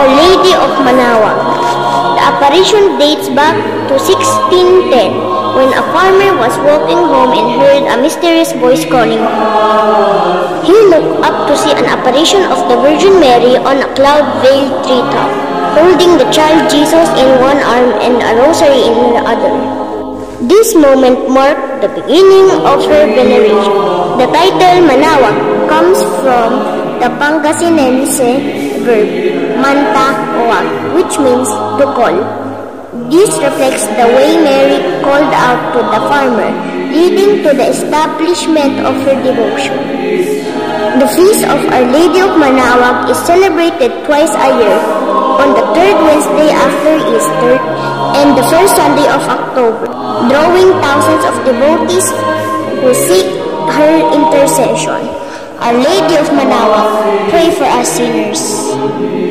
Our Lady of Manaoag. The apparition dates back to 1610 when a farmer was walking home and heard a mysterious voice calling him. He looked up to see an apparition of the Virgin Mary on a cloud-veiled treetop, holding the child Jesus in one arm and a rosary in the other. This moment marked the beginning of her veneration. The title Manaoag comes from the Pangasinense verb manta-oag, which means to call. This reflects the way Mary called out to the farmer, leading to the establishment of her devotion. The feast of Our Lady of Manaoag is celebrated twice a year, on the third Wednesday after Easter and the first Sunday of October, drawing thousands of devotees who seek her intercession. Our Lady of Manaoag, pray for us sinners.